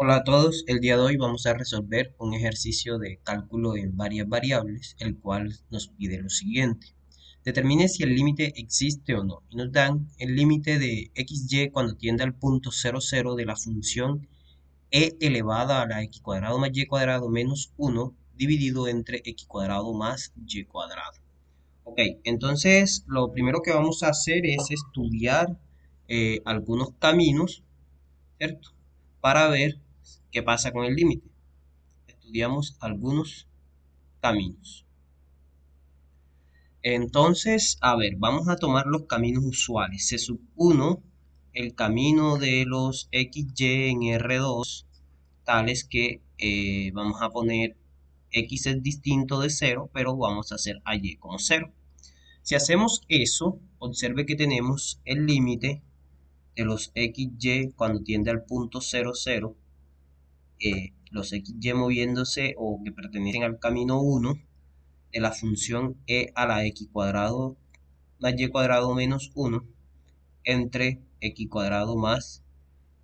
Hola a todos, el día de hoy vamos a resolver un ejercicio de cálculo en varias variables, el cual nos pide lo siguiente. Determine si el límite existe o no. Y nos dan el límite de xy cuando tiende al punto 0,0 de la función e elevada a la x cuadrado más y cuadrado menos 1 dividido entre x cuadrado más y cuadrado. Ok, entonces lo primero que vamos a hacer es estudiar algunos caminos, ¿cierto? Para ver qué pasa con el límite. Estudiamos algunos caminos. Entonces, a ver, vamos a tomar los caminos usuales. Se supone el camino de los XY en R2, tales que vamos a poner X es distinto de 0, pero vamos a hacer a Y como 0. Si hacemos eso, observe que tenemos el límite de los XY cuando tiende al punto 0,0, los XY moviéndose o que pertenecen al camino 1 de la función e a la x cuadrado más y cuadrado menos 1 entre x cuadrado más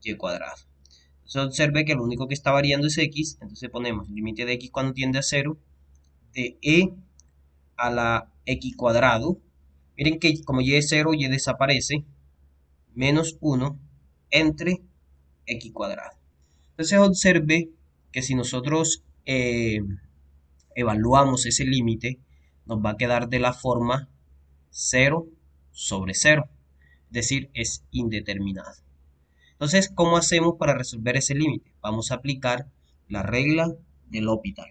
y cuadrado. Entonces observe que lo único que está variando es x, entonces ponemos límite de x cuando tiende a 0 de e a la x cuadrado. Miren que como y es 0, y desaparece, menos 1 entre x cuadrado. Entonces observe que si nosotros evaluamos ese límite, nos va a quedar de la forma 0 sobre 0, es decir, es indeterminado. Entonces, ¿cómo hacemos para resolver ese límite? Vamos a aplicar la regla del L'Hopital.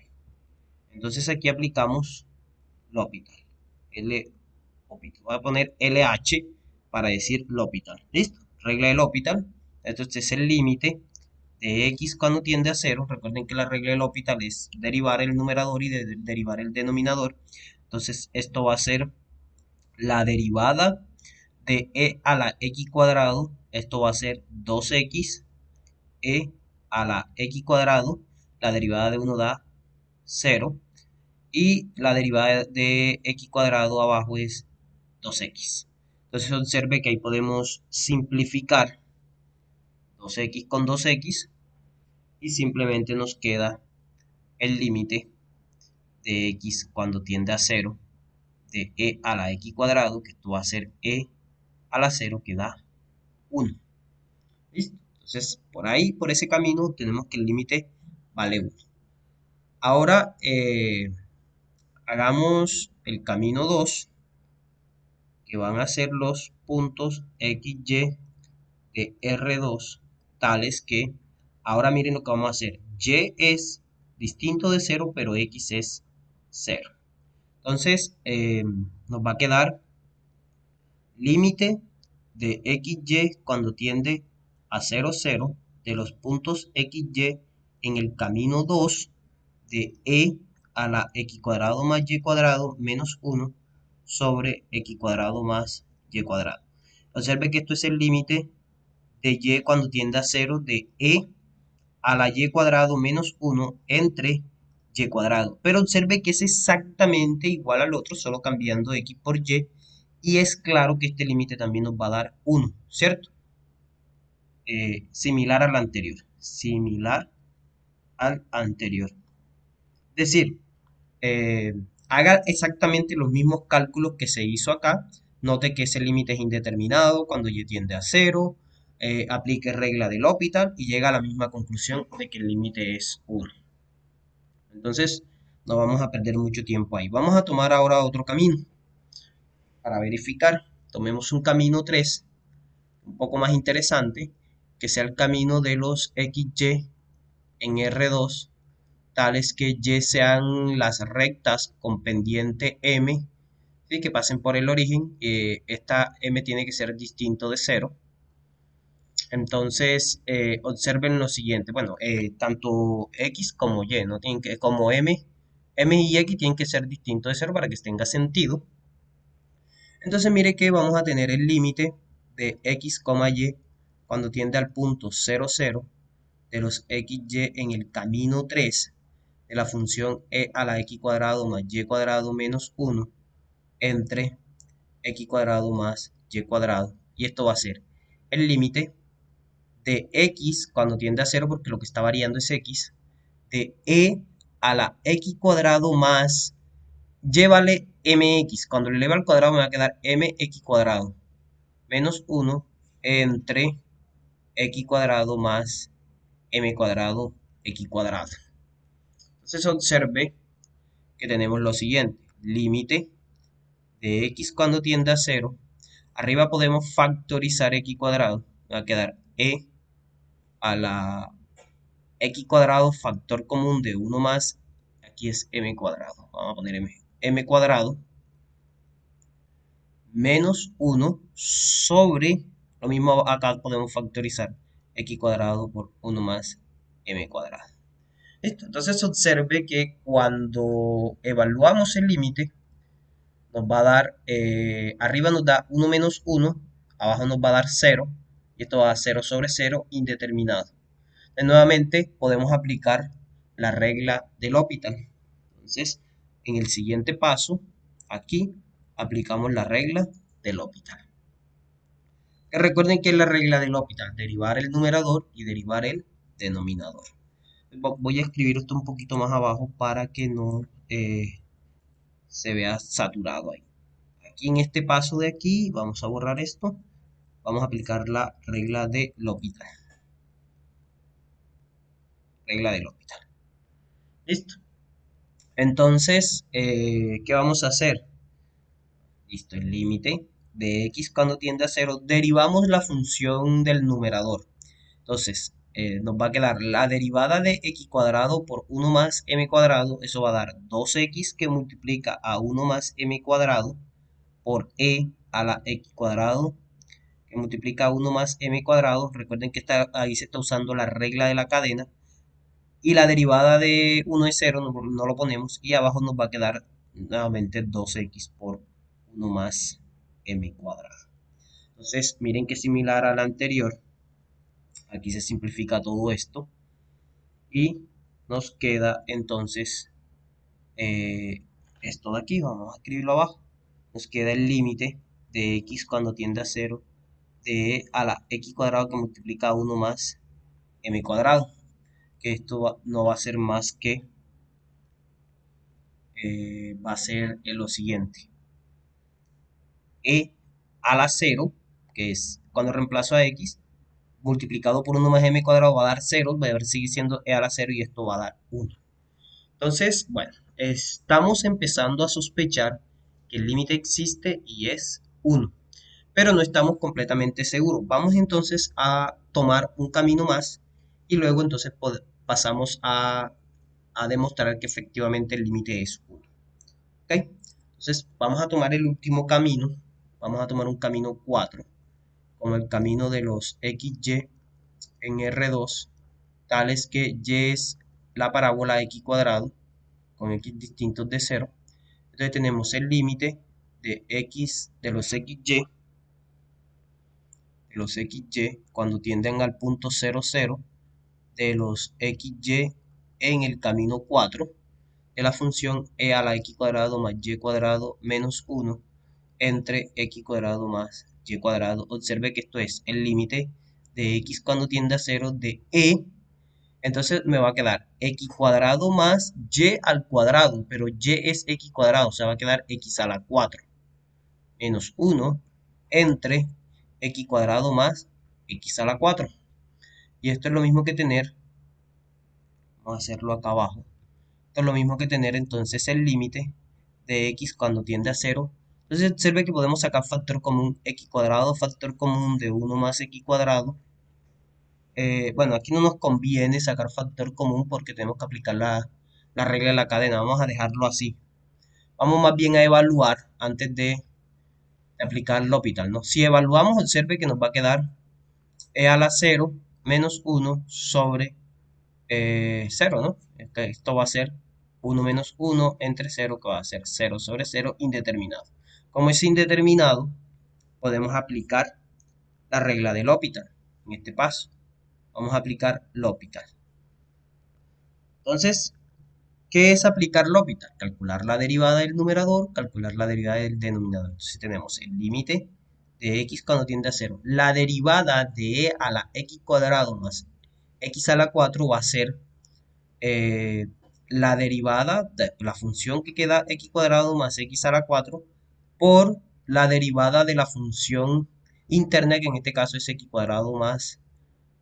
Entonces aquí aplicamos L'Hopital. L'Hopital. Voy a poner LH para decir L'Hopital. ¿Listo? Regla del L'Hopital. Entonces es el límite de x cuando tiende a 0. Recuerden que la regla del L'Hopital es derivar el numerador y derivar el denominador. Entonces esto va a ser la derivada de e a la x cuadrado. Esto va a ser 2x e a la x cuadrado. La derivada de 1 da 0. Y la derivada de x cuadrado abajo es 2x. Entonces observe que ahí podemos simplificar 2x con 2x y simplemente nos queda el límite de x cuando tiende a 0 de e a la x cuadrado, que esto va a ser e a la 0 que da 1. ¿Listo? Entonces, por ahí, por ese camino, tenemos que el límite vale 1. Ahora, hagamos el camino 2, que van a ser los puntos x, y de R2, tales que, ahora miren lo que vamos a hacer. Y es distinto de 0, pero x es 0. Entonces, nos va a quedar límite de xy cuando tiende a 0, 0 de los puntos xy en el camino 2 de e a la x cuadrado más y cuadrado menos 1 sobre x cuadrado más y cuadrado. Observe que esto es el límite de y cuando tiende a 0 de e a la y cuadrado menos 1 entre y cuadrado. Pero observe que es exactamente igual al otro, solo cambiando x por y. Y es claro que este límite también nos va a dar 1, ¿cierto? Similar al anterior. Similar al anterior. Es decir, eh, haga exactamente los mismos cálculos que se hizo acá. Note que ese límite es indeterminado cuando y tiende a 0. Aplique regla del L'Hopital y llega a la misma conclusión de que el límite es 1. Entonces, no vamos a perder mucho tiempo ahí. Vamos a tomar ahora otro camino para verificar. Tomemos un camino 3, un poco más interesante, que sea el camino de los XY en R2, tales que Y sean las rectas con pendiente M, ¿sí? Que pasen por el origen. Esta M tiene que ser distinto de 0. Entonces, observen lo siguiente. Bueno, tanto X como Y, ¿no? Tienen que, como M y X tienen que ser distintos de 0 para que tenga sentido. Entonces, mire que vamos a tener el límite de X, Y cuando tiende al punto 0, 0 de los XY en el camino 3 de la función e a la x cuadrado más y cuadrado menos 1 entre x cuadrado más y cuadrado. Y esto va a ser el límite de x cuando tiende a 0, porque lo que está variando es x, de e a la x cuadrado más, llévale mx, cuando le eleve al cuadrado me va a quedar mx cuadrado menos 1 entre x cuadrado más m cuadrado x cuadrado. Entonces observe que tenemos lo siguiente, límite de x cuando tiende a 0, arriba podemos factorizar x cuadrado, va a quedar e a la x cuadrado factor común de 1 más, aquí es m cuadrado, vamos a poner m cuadrado menos 1 sobre, lo mismo acá podemos factorizar x cuadrado por 1 más m cuadrado. ¿Listo? Entonces observe que cuando evaluamos el límite, nos va a dar, arriba nos da 1 menos 1, abajo nos va a dar 0, y esto va a 0 sobre 0 indeterminado. Entonces, nuevamente podemos aplicar la regla del L'Hopital. Entonces, en el siguiente paso, aquí aplicamos la regla del L'Hopital. Que recuerden que es la regla del L'Hopital, derivar el numerador y derivar el denominador. Voy a escribir esto un poquito más abajo para que no se vea saturado ahí. Aquí en este paso de aquí, vamos a borrar esto, vamos a aplicar la regla de L'Hopital. Regla de L'Hopital. Listo. Entonces, ¿qué vamos a hacer? Listo, el límite de x cuando tiende a 0, derivamos la función del numerador. Entonces, nos va a quedar la derivada de x cuadrado por 1 más m cuadrado, eso va a dar 2x que multiplica a 1 más m cuadrado por e a la x cuadrado que multiplica a 1 más m cuadrado. Recuerden que ahí se está usando la regla de la cadena. Y la derivada de 1 es 0, no lo ponemos. Y abajo nos va a quedar nuevamente 2x por 1 más m cuadrado. Entonces, miren que es similar a la anterior. Aquí se simplifica todo esto. Y nos queda entonces esto de aquí. Vamos a escribirlo abajo. Nos queda el límite de x cuando tiende a 0 de a la x cuadrado que multiplica a 1 más m cuadrado. Que esto no va a ser más que va a ser lo siguiente, e a la 0, que es cuando reemplazo a x, multiplicado por 1 más m cuadrado va a dar 0, va a seguir siendo e a la 0 y esto va a dar 1. Entonces, bueno, estamos empezando a sospechar que el límite existe y es 1, pero no estamos completamente seguros. Vamos entonces a tomar un camino más y luego entonces pasamos a demostrar que efectivamente el límite es 1. ¿Ok? Entonces vamos a tomar el último camino, vamos a tomar un camino 4, como el camino de los XY en R2, tales que Y es la parábola X cuadrado, con X distintos de 0. Entonces tenemos el límite de X, de los XY cuando tienden al punto 0, 0, de los XY en el camino 4, de la función e a la x cuadrado más y cuadrado menos 1 entre x cuadrado más y cuadrado. Observe que esto es el límite de x cuando tiende a 0 de e. Entonces me va a quedar x cuadrado más y al cuadrado, pero y es x cuadrado, o sea, va a quedar x a la 4 menos 1 entre x cuadrado más x a la 4. Y esto es lo mismo que tener, vamos a hacerlo acá abajo, esto es lo mismo que tener entonces el límite de x cuando tiende a 0. Entonces observe que podemos sacar factor común x cuadrado, factor común de 1 más x cuadrado. Bueno, aquí no nos conviene sacar factor común porque tenemos que aplicar la regla de la cadena. Vamos a dejarlo así. Vamos más bien a evaluar antes de aplicar el L'Hopital, ¿no? Si evaluamos, observe que nos va a quedar e a la 0 menos 1 sobre 0, ¿no? Esto va a ser 1 menos 1 entre 0, que va a ser 0 sobre 0 indeterminado. Como es indeterminado, podemos aplicar la regla del L'Hopital. En este paso, vamos a aplicar L'Hopital. Entonces, ¿qué es aplicar L'Hopital? Calcular la derivada del numerador, calcular la derivada del denominador. Entonces tenemos el límite de x cuando tiende a 0. La derivada de e a la x cuadrado más x a la 4 va a ser eh, la derivada de la función que queda x cuadrado más x a la 4 por la derivada de la función interna, que en este caso es x cuadrado más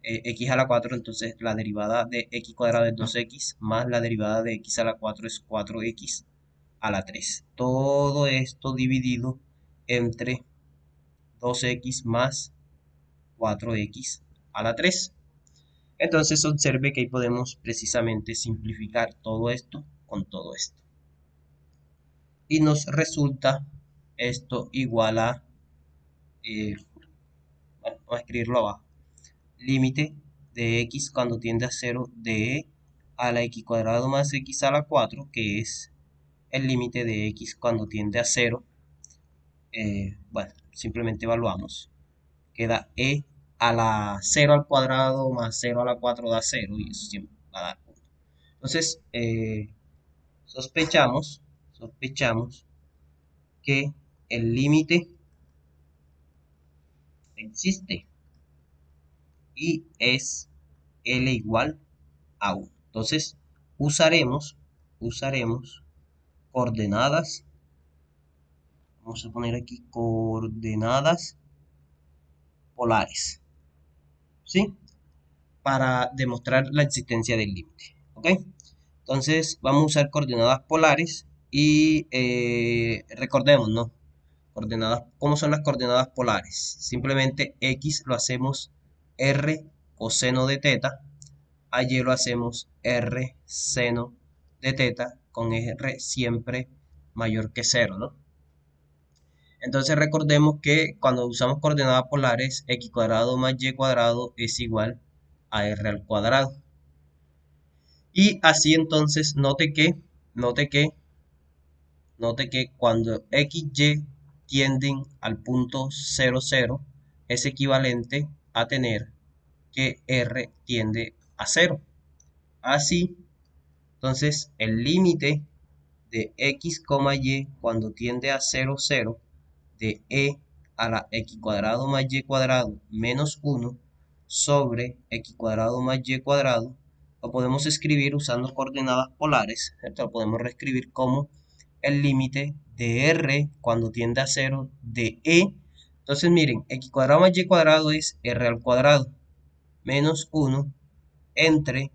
x a la 4. Entonces la derivada de x cuadrado es 2x más la derivada de x a la 4 es 4x a la 3. Todo esto dividido entre 2x más 4x a la 3. Entonces observe que ahí podemos precisamente simplificar todo esto con todo esto. Y nos resulta esto igual a, bueno, vamos a escribirlo abajo, límite de x cuando tiende a 0 de e a la x cuadrado más x a la 4, que es el límite de x cuando tiende a 0. Bueno, simplemente evaluamos. Queda e a la 0 al cuadrado más 0 a la 4 da 0 y eso siempre va a dar 1. Entonces, sospechamos que el límite existe y es L igual a 1. Entonces, usaremos coordenadas. Vamos a poner aquí coordenadas polares, ¿sí? Para demostrar la existencia del límite, ¿ok? Entonces vamos a usar coordenadas polares y recordemos, ¿no? Coordenadas, ¿cómo son las coordenadas polares? Simplemente x lo hacemos r coseno de teta, a y lo hacemos r seno de teta, con r siempre mayor que 0, ¿no? Entonces recordemos que cuando usamos coordenadas polares, x cuadrado más y cuadrado es igual a r al cuadrado. Y así entonces note que, note que cuando x, y tienden al punto 0, 0, es equivalente a tener que r tiende a 0. Así, entonces el límite de x, y cuando tiende a 0, 0 de e a la x cuadrado más y cuadrado menos 1 sobre x cuadrado más y cuadrado, lo podemos escribir usando coordenadas polares, ¿cierto? Lo podemos reescribir como el límite de r cuando tiende a 0 de e. Entonces miren, x cuadrado más y cuadrado es r al cuadrado menos 1 entre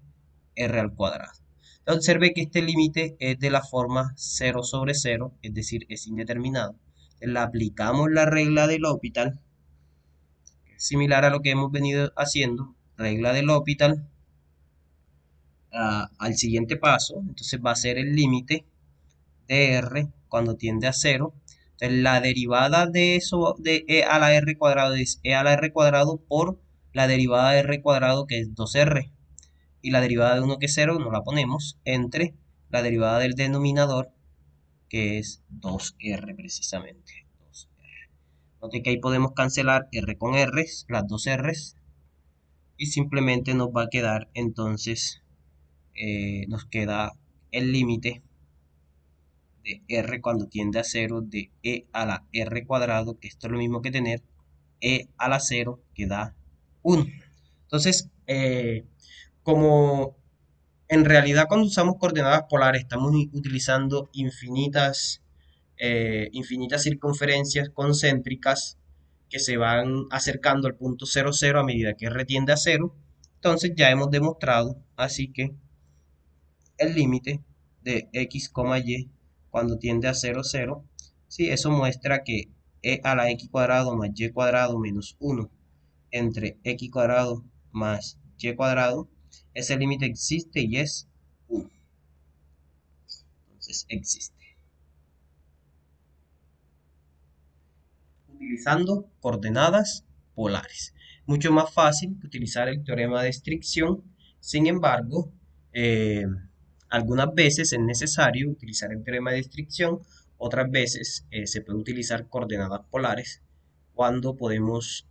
r al cuadrado. Entonces observe que este límite es de la forma 0 sobre 0, es decir, es indeterminado. Le aplicamos la regla de L'Hopital, similar a lo que hemos venido haciendo, regla de L'Hopital, al siguiente paso. Entonces va a ser el límite de r cuando tiende a 0. Entonces la derivada de eso de e a la r cuadrado es e a la r cuadrado por la derivada de r cuadrado, que es 2r. Y la derivada de 1, que es 0, nos la ponemos entre la derivada del denominador, que es 2r precisamente. 2r. Note que ahí podemos cancelar r con r, las dos r's, y simplemente nos va a quedar entonces, nos queda el límite de r cuando tiende a 0 de e a la r cuadrado, que esto es lo mismo que tener e a la 0, que da 1. Entonces, como en realidad cuando usamos coordenadas polares estamos utilizando infinitas circunferencias concéntricas que se van acercando al punto 0, 0 a medida que r tiende a 0. Entonces ya hemos demostrado así que el límite de x, y cuando tiende a 0, 0, ¿sí? Eso muestra que e a la x cuadrado más y cuadrado menos 1 entre x cuadrado más y cuadrado, ese límite existe y es 1. Entonces existe. Utilizando coordenadas polares. Mucho más fácil que utilizar el teorema de estricción. Sin embargo, algunas veces es necesario utilizar el teorema de estricción, otras veces se puede utilizar coordenadas polares cuando podemos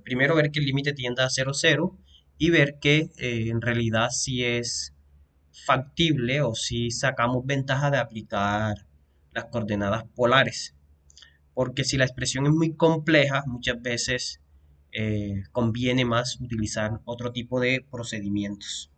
primero ver que el límite tiende a 0, 0 y ver que en realidad si es factible o si sacamos ventaja de aplicar las coordenadas polares. porque si la expresión es muy compleja, muchas veces conviene más utilizar otro tipo de procedimientos.